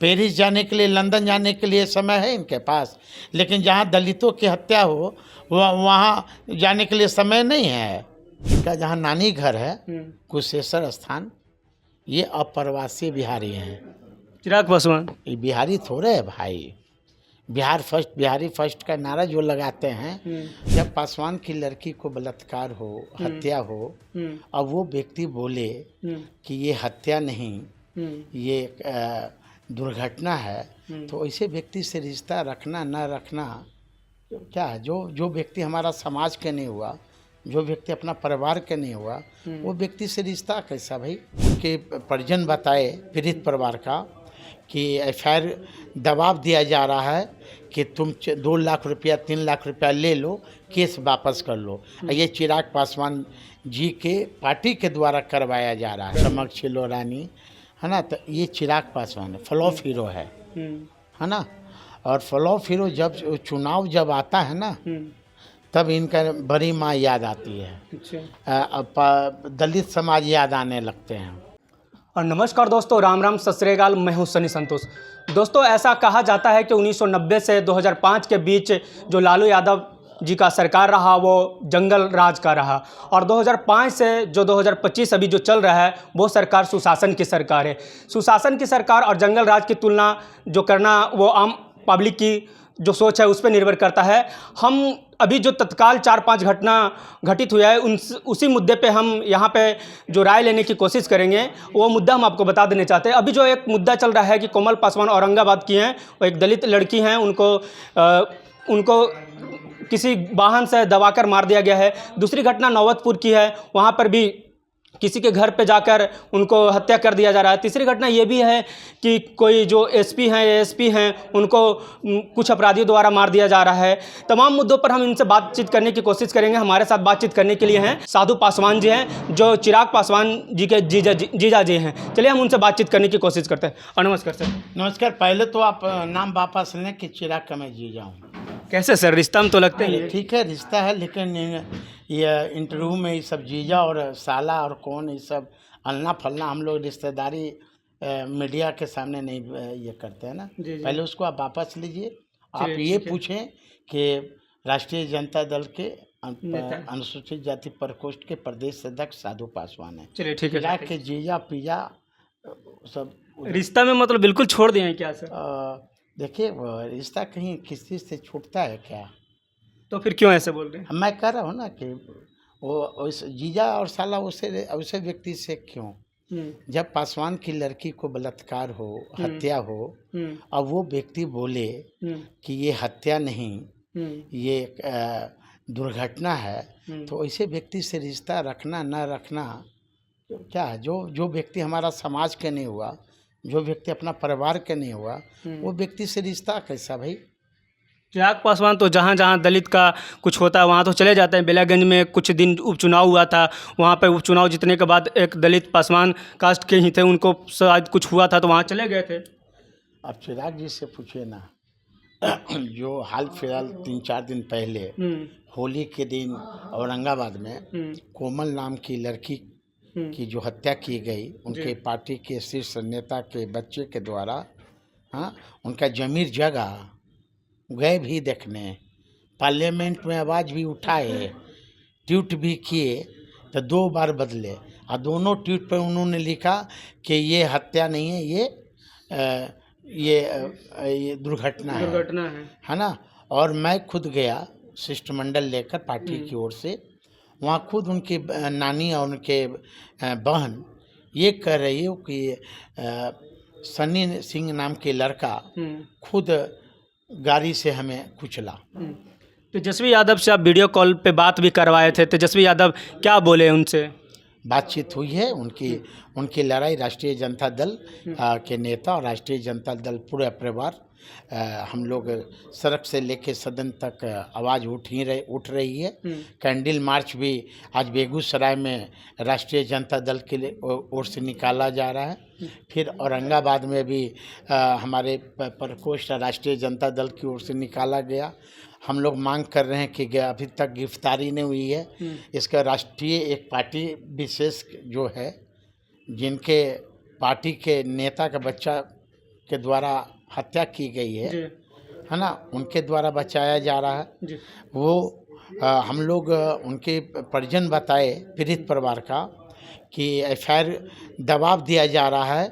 Paris जाने के लिए, लंदन जाने के लिए समय है इनके पास, लेकिन जहाँ दलितों की हत्या हो वहाँ जाने के लिए समय नहीं है। इनका जहाँ नानी घर है कुशेश्वर स्थान, ये अप्रवासी बिहारी हैं। चिराग पासवान ये बिहारी थोड़े है भाई। बिहार फर्स्ट, बिहारी फर्स्ट का नारा जो लगाते हैं, जब पासवान की लड़की को बलात्कार हो, हत्या हो, अब वो व्यक्ति बोले कि ये हत्या नहीं, ये दुर्घटना है, तो ऐसे व्यक्ति से रिश्ता रखना न रखना क्या है? जो व्यक्ति हमारा समाज के नहीं हुआ, जो व्यक्ति अपना परिवार के नहीं हुआ, वो व्यक्ति से रिश्ता कैसा भाई? उनके परिजन बताए पीड़ित परिवार का कि एफआईआर दबाव दिया जा रहा है कि तुम 2 लाख रुपया 3 लाख रुपया ले लो, केस वापस कर लो। ये चिराग पासवान जी के पार्टी के द्वारा करवाया जा रहा है। चमक छिलो रानी है ना, तो ये चिराग पासवान है, फ्लॉप हीरो है ना। और फ्लॉप हीरो जब चुनाव जब आता है ना, तब इनका बड़ी माँ याद आती है, दलित समाज याद आने लगते हैं। और नमस्कार दोस्तों, राम राम, सत श्री अकाल। मैं हूं सनी संतोष। दोस्तों, ऐसा कहा जाता है कि 1990 से 2005 के बीच जो लालू यादव जी का सरकार रहा वो जंगल राज का रहा, और 2005 से जो 2025 अभी जो चल रहा है वो सरकार सुशासन की सरकार है। सुशासन की सरकार और जंगल राज की तुलना जो करना वो आम पब्लिक की जो सोच है उस पर निर्भर करता है। हम अभी जो तत्काल 4-5 घटना घटित हुआ है उसी मुद्दे पे हम यहाँ पे जो राय लेने की कोशिश करेंगे, वो मुद्दा हम आपको बता देना चाहते हैं। अभी जो एक मुद्दा चल रहा है कि कोमल पासवान औरंगाबाद की हैं, वो एक दलित लड़की हैं, उनको किसी वाहन से दबाकर मार दिया गया है। दूसरी घटना नौबतपुर की है, वहाँ पर भी किसी के घर पे जाकर उनको हत्या कर दिया जा रहा है। तीसरी घटना ये भी है कि कोई जो एसपी हैं, एएसपी हैं, उनको कुछ अपराधियों द्वारा मार दिया जा रहा है। तमाम मुद्दों पर हम इनसे बातचीत करने की कोशिश करेंगे। हमारे साथ बातचीत करने के लिए हैं साधु पासवान जी हैं, जो चिराग पासवान जी के जीजा जी हैं। चलिए हम उनसे बातचीत करने की कोशिश करते हैं। और नमस्कार सर। नमस्कार। पहले तो आप नाम वापस लें कि चिराग का मैं जीजा हूँ। कैसे सर, रिश्ता में तो लगते हैं। ठीक है, रिश्ता है, लेकिन ये इंटरव्यू में ये सब जीजा और साला और कौन, ये सब अलना फलना हम लोग रिश्तेदारी मीडिया के सामने नहीं ये करते हैं ना। पहले उसको आप वापस लीजिए। आप ये पूछें कि राष्ट्रीय जनता दल के अनुसूचित जाति प्रकोष्ठ के प्रदेश अध्यक्ष साधु पासवान है। चलिए ठीक है। चिराग के जीजा पिजा सब रिश्ता में मतलब बिल्कुल छोड़ दिए हैं क्या सर? देखिए, रिश्ता कहीं किसी से छूटता है क्या? तो फिर क्यों ऐसे बोल रहे हैं? मैं कह रहा हूँ ना कि वो उस जीजा और साला उसे व्यक्ति से क्यों? जब पासवान की लड़की को बलात्कार हो, हत्या हो, अब वो व्यक्ति बोले कि ये हत्या नहीं, ये दुर्घटना है, तो ऐसे व्यक्ति से रिश्ता रखना न रखना क्या है? जो व्यक्ति हमारा समाज के नहीं हुआ, जो व्यक्ति अपना परिवार के नहीं हुआ, वो व्यक्ति से रिश्ता कैसा भाई? चिराग पासवान तो जहाँ जहाँ दलित का कुछ होता है वहाँ तो चले जाते हैं। बेलागंज में कुछ दिन उपचुनाव हुआ था, वहाँ पे उपचुनाव जीतने के बाद एक दलित पासवान कास्ट के ही थे, उनको शायद कुछ हुआ था तो वहाँ चले गए थे। अब चिराग जी से पूछिए ना। जो हाल फिलहाल 3-4 दिन पहले होली के दिन औरंगाबाद में कोमल नाम की लड़की की जो हत्या की गई, उनके पार्टी के शीर्ष नेता के बच्चे के द्वारा, हाँ, उनका जमीर जगा, गए भी देखने, पार्लियामेंट में आवाज़ भी उठाए, ट्वीट भी किए, तो 2 बार बदले, और दोनों ट्वीट पर उन्होंने लिखा कि ये हत्या नहीं है, ये दुर्घटना है ना। और मैं खुद गया शिष्टमंडल लेकर पार्टी की ओर से, वहाँ खुद उनकी नानी और उनके बहन ये कह रही हो कि सनी सिंह नाम के लड़का खुद गाड़ी से हमें कुचला। तेजस्वी यादव से आप वीडियो कॉल पे बात भी करवाए थे, तेजस्वी यादव क्या बोले उनसे? बातचीत हुई है। उनकी लड़ाई राष्ट्रीय जनता दल के नेता और राष्ट्रीय जनता दल पूरा परिवार, हम लोग सड़क से लेके सदन तक आवाज़ उठ रही है। कैंडल मार्च भी आज बेगूसराय में राष्ट्रीय जनता दल के ओर से निकाला जा रहा है। फिर औरंगाबाद में भी हमारे प्रकोष्ठ राष्ट्रीय जनता दल की ओर से निकाला गया। हम लोग मांग कर रहे हैं कि अभी तक गिरफ्तारी नहीं हुई है। इसका राष्ट्रीय एक पार्टी विशेष जो है, जिनके पार्टी के नेता का बच्चा के द्वारा हत्या की गई जी है ना, उनके द्वारा बचाया जा रहा है। जी वो हम लोग उनके परिजन बताए पीड़ित परिवार का कि एफआईआर दबाव दिया जा रहा है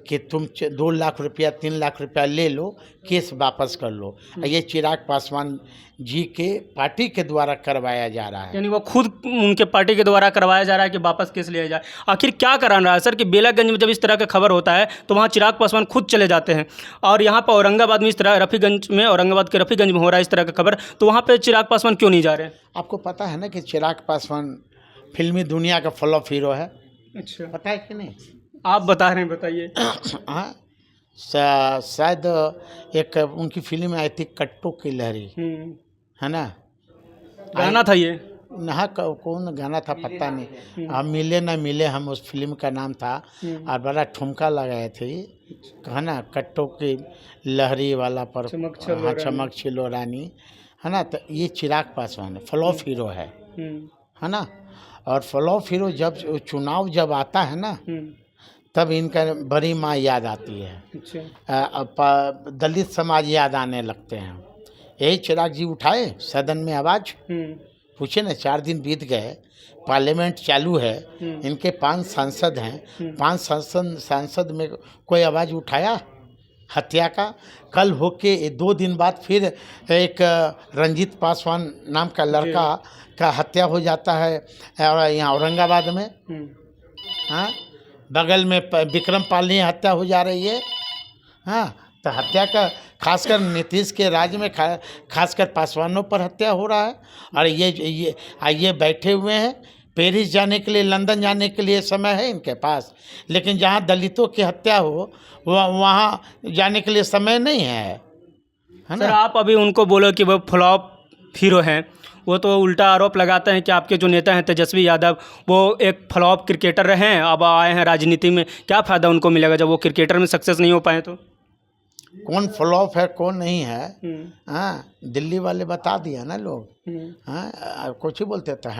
कि तुम 2 लाख रुपया 3 लाख रुपया ले लो, केस वापस कर लो। ये चिराग पासवान जी के पार्टी के द्वारा करवाया जा रहा है। यानी वो खुद उनके पार्टी के द्वारा करवाया जा रहा है कि वापस केस लिया जाए। आखिर क्या कराना है सर कि बेलागंज में जब इस तरह का खबर होता है तो वहाँ चिराग पासवान खुद चले जाते हैं, और यहाँ पर औरंगाबाद में इस तरह रफ़ीगंज में, औरंगाबाद के रफ़ीगंज में हो रहा है इस तरह का खबर, तो वहाँ पे चिराग पासवान क्यों नहीं जा रहे हैं? आपको पता है ना कि चिराग पासवान फिल्मी दुनिया का फ्लॉप हीरो है, अच्छा, पता है कि नहीं? आप बता रहे हैं, बताइए। हाँ, शायद एक उनकी फिल्म आई थी कट्टो की लहरी, है ना, गाना था ये। ना कौन गाना था पता नहीं, हम मिले ना मिले हम, उस फिल्म का नाम था, और बड़ा ठुमका लगाए थे, है ना, कट्टो की लहरी वाला पर चमक छिलो रानी, है ना। तो ये चिराग पासवान फ्लॉप हीरो है ना। और फ्लॉप हीरो जब चुनाव जब आता है ना, तब इनका बड़ी माँ याद आती है, दलित समाज याद आने लगते हैं। यही चिराग जी उठाए सदन में आवाज़, पूछे ना, 4 दिन बीत गए, पार्लियामेंट चालू है, इनके 5 सांसद हैं, 5 सांसद में कोई आवाज़ उठाया हत्या का? कल होके 2 दिन बाद फिर एक रंजीत पासवान नाम का लड़का का हत्या हो जाता है और यहाँ औरंगाबाद में, हाँ, बगल में विक्रम पालनी हत्या हो जा रही है। हाँ, तो हत्या का खासकर नीतीश के राज्य में खासकर पासवानों पर हत्या हो रहा है। और ये बैठे हुए हैं, पेरिस जाने के लिए, लंदन जाने के लिए समय है इनके पास, लेकिन जहाँ दलितों की हत्या हो वहाँ जाने के लिए समय नहीं है ना। सर आप अभी उनको बोलो कि वो फ्लॉप हीरो हैं, वो तो उल्टा आरोप लगाते हैं कि आपके जो नेता हैं तेजस्वी यादव, वो एक फ्लॉप क्रिकेटर रहे हैं, अब आए हैं राजनीति में, क्या फ़ायदा उनको मिलेगा जब वो क्रिकेटर में सक्सेस नहीं हो पाए? तो कौन फ्लॉप है कौन नहीं है, हाँ, दिल्ली वाले बता दिया ना लोग। हाँ, कुछ ही बोलते थे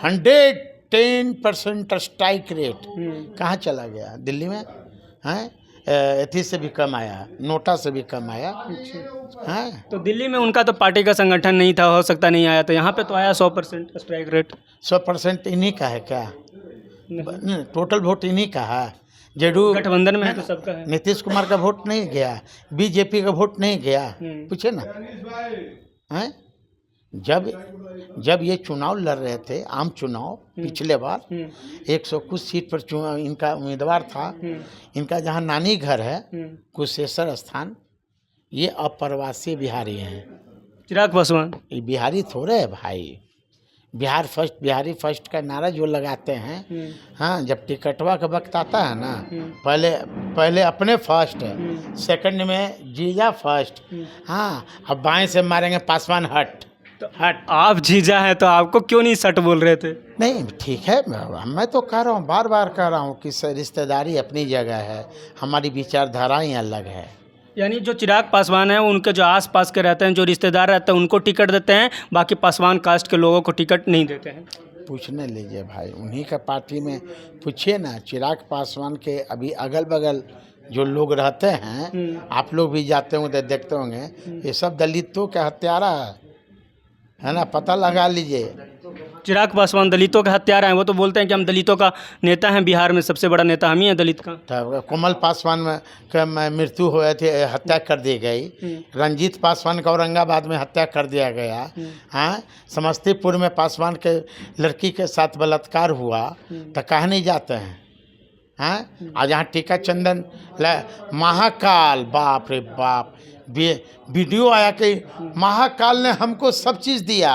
110% स्ट्राइक रेट, कहाँ चला गया दिल्ली में? हाँ, एथी से भी कम आया, नोटा से भी कम आया। हाँ, तो दिल्ली में उनका तो पार्टी का संगठन नहीं था, हो सकता नहीं आया, तो यहाँ पे तो आया 100% स्ट्राइक रेट। 100% इन्हीं का है क्या? टोटल वोट इन्हीं का है, जेडीयू गठबंधन में है तो सबका है। नीतीश कुमार का वोट नहीं गया, बीजेपी का वोट नहीं गया, पूछे ना। हैं, जब ये चुनाव लड़ रहे थे, आम चुनाव पिछले बार 100 कुछ सीट पर इनका उम्मीदवार था, इनका जहाँ नानी घर है कुशेश्वर स्थान, ये अप्रवासी बिहारी हैं। चिराग पासवान ये बिहारी थोड़े है भाई, बिहार फर्स्ट, बिहारी फर्स्ट का नारा जो लगाते हैं, हाँ, जब टिकटवा का वक्त आता है ना, पहले अपने फर्स्ट, सेकंड में जीजा फर्स्ट, हाँ, अब बाएं से मारेंगे पासवान हट। तो आप जीजा हैं तो आपको क्यों नहीं सट बोल रहे थे? नहीं, ठीक है, मैं तो कह रहा हूँ, बार बार कह रहा हूँ कि रिश्तेदारी अपनी जगह है, हमारी विचारधाराएं अलग है। यानी जो चिराग पासवान हैं उनके जो आसपास के रहते हैं, जो रिश्तेदार रहते हैं, उनको टिकट देते हैं, बाकी पासवान कास्ट के लोगों को टिकट नहीं देते हैं। पूछने लीजिए भाई, उन्हीं का पार्टी में पूछिए ना। चिराग पासवान के अभी अगल बगल जो लोग रहते हैं, आप लोग भी जाते होंगे देखते होंगे, ये सब दलितों के हत्यारा है ना, पता लगा लीजिए। चिराग पासवान दलितों के हत्यारा हैं, वो तो बोलते हैं कि हम दलितों का नेता हैं, बिहार में सबसे बड़ा नेता हम ही हैं दलित का। तो कोमल पासवान में मृत्यु हुए थे, हत्या कर दी गई। रंजीत पासवान का औरंगाबाद में हत्या कर दिया गया। हाँ, समस्तीपुर में पासवान के लड़की के साथ बलात्कार हुआ, तो कहाँ नहीं जाते हैं? हाँ, आज यहाँ टीका चंदन महाकाल, बाप रे बाप, वीडियो आया कि महाकाल ने हमको सब चीज़ दिया।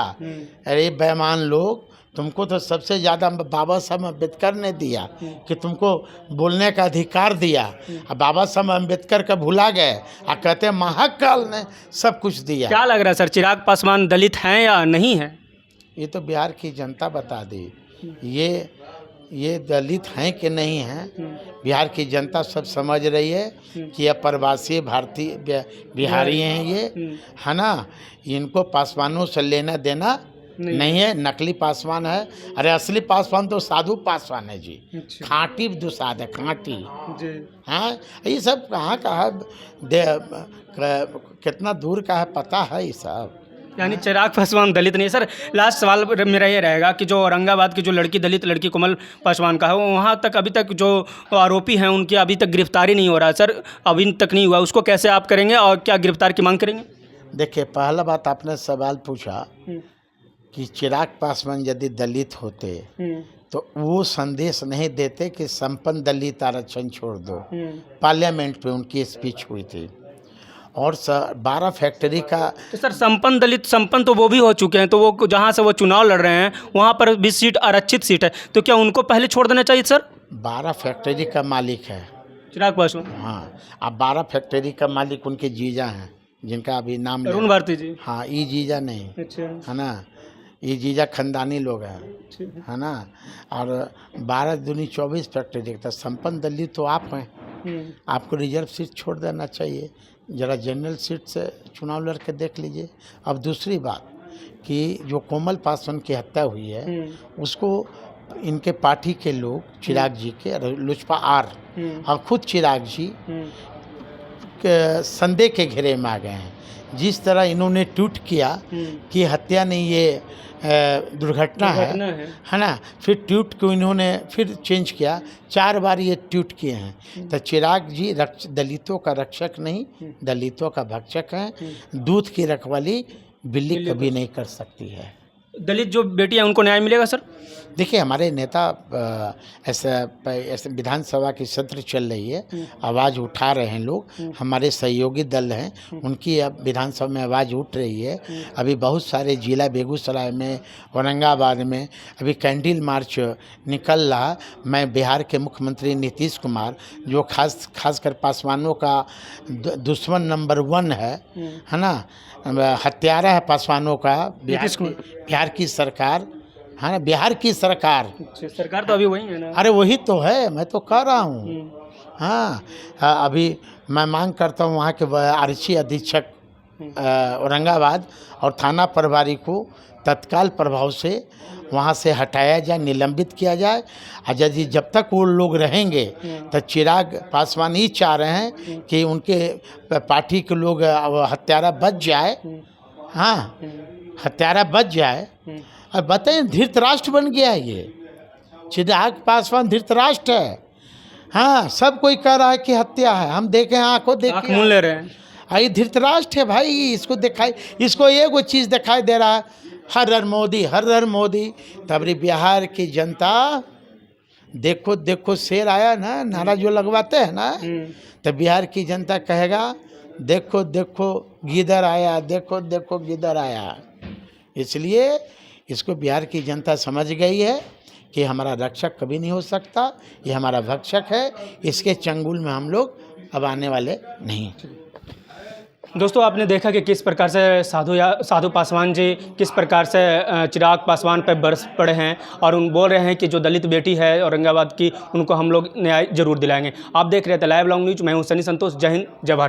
अरे बेईमान लोग, तुमको तो सबसे ज़्यादा बाबा साहब अम्बेडकर ने दिया कि तुमको बोलने का अधिकार दिया, और बाबा साहब अम्बेडकर का भुला गए और कहते हैं महाकाल ने सब कुछ दिया। क्या लग रहा है सर, चिराग पासवान दलित हैं या नहीं है? ये तो बिहार की जनता बता दी, ये दलित हैं कि नहीं हैं, बिहार की जनता सब समझ रही है कि यह प्रवासी भारतीय बिहारी हैं ये, है ना। इनको पासवानों से लेना देना नहीं है, नकली पासवान है। अरे असली पासवान तो साधु पासवान है जी, अच्छा खांटी दुसाध है, खांटी। जी। हाँ, ये सब कहाँ का है, कितना दूर का है पता है ये सब। यानी चिराग पासवान दलित नहीं है। सर लास्ट सवाल मेरा ये रहेगा कि जो औरंगाबाद की जो लड़की, दलित लड़की कोमल पासवान का है, वो वहाँ तक अभी तक जो आरोपी हैं उनकी अभी तक गिरफ्तारी नहीं हो रहा है सर, अभी तक नहीं हुआ, उसको कैसे आप करेंगे और क्या गिरफ्तार की मांग करेंगे? देखिए, पहला बात आपने सवाल पूछा कि चिराग पासवान यदि दलित होते तो वो संदेश नहीं देते कि संपन्न दलित आरक्षण छोड़ दो। पार्लियामेंट पे उनकी स्पीच हुई थी और 12 फैक्ट्री का। तो सर संपन्न दलित, संपन्न तो वो भी हो चुके हैं, तो वो जहाँ से वो चुनाव लड़ रहे हैं वहाँ पर भी सीट आरक्षित सीट है, तो क्या उनको पहले छोड़ देना चाहिए सर? 12 फैक्ट्री का मालिक है चिराग पासवान। हाँ, अब 12 फैक्ट्री का मालिक उनके जीजा हैं, जिनका अभी नाम अरुण भारती जी। हाँ, ई जीजा नहीं अच्छा है ना, ये जीजा खानदानी लोग हैं, है ना। और 12 दूनी 24 फैक्ट्री का संपन्न दलित तो आप हैं, आपको रिजर्व सीट छोड़ देना चाहिए, जरा जनरल सीट से चुनाव लड़ के देख लीजिए। अब दूसरी बात कि जो कोमल पासवान की हत्या हुई है उसको इनके पार्टी के लोग, चिराग जी के लुचपा आर और खुद चिराग जी संदेह के घेरे में आ गए हैं। जिस तरह इन्होंने ट्वीट किया कि हत्या नहीं, ये दुर्घटना है ना, फिर ट्वीट को इन्होंने फिर चेंज किया, 4 बार ये ट्वीट किए हैं। तो चिराग जी दलितों का रक्षक नहीं, दलितों का भक्षक हैं। दूध की रखवाली बिल्ली कभी नहीं कर सकती है। दलित जो बेटी है उनको न्याय मिलेगा सर? देखिए, हमारे नेता ऐसे विधानसभा की सत्र चल रही है, आवाज़ उठा रहे हैं लोग, हमारे सहयोगी दल हैं, उनकी अब विधानसभा में आवाज़ उठ रही है। अभी बहुत सारे जिला बेगूसराय में, औरंगाबाद में अभी कैंडल मार्च निकल रहा। मैं बिहार के मुख्यमंत्री नीतीश कुमार, जो खासकर पासवानों का दुश्मन नंबर 1 है ना, हत्यारा है पासवानों का, बिहार की सरकार है ना, बिहार की सरकार। सरकार तो अभी वही है ना। अरे वही तो है, मैं तो कह रहा हूँ। हाँ, अभी मैं मांग करता हूँ वहाँ के आरक्षी अधीक्षक औरंगाबाद और थाना प्रभारी को तत्काल प्रभाव से वहाँ से हटाया जाए, निलंबित किया जाए। और यदि जब तक वो लोग रहेंगे तो चिराग पासवान ही चाह रहे हैं कि उनके पार्टी के लोग हत्यारा बच जाए। हाँ, हत्यारा बच जाए। अब बताएं, धृतराष्ट्र बन गया है ये चिराग पासवान, धृतराष्ट्र है। हाँ, सब कोई कह रहा है कि हत्या है, हम देखें, आंखों देखें, मूल ले रहे हैं। ये धृतराष्ट्र है भाई, इसको दिखाई, इसको एक वो चीज़ दिखाई दे रहा है, हर हर मोदी, हर हर मोदी। तबरी बिहार की जनता, देखो देखो शेर आया ना, नारा जो लगवाते हैं ना, तो बिहार की जनता कहेगा देखो देखो गिदर आया, देखो देखो गिदर आया। इसलिए इसको बिहार की जनता समझ गई है कि हमारा रक्षक कभी नहीं हो सकता, ये हमारा भक्षक है, इसके चंगुल में हम लोग अब आने वाले नहीं। दोस्तों, आपने देखा कि किस प्रकार से साधु पासवान जी किस प्रकार से चिराग पासवान पर बरस पड़े हैं और उन बोल रहे हैं कि जो दलित बेटी है औरंगाबाद की, उनको हम लोग न्याय जरूर दिलाएंगे। आप देख रहे थे लाइव लॉन्ग न्यूज, मैं हूं सनी संतोष। जय हिंद, जय भारत।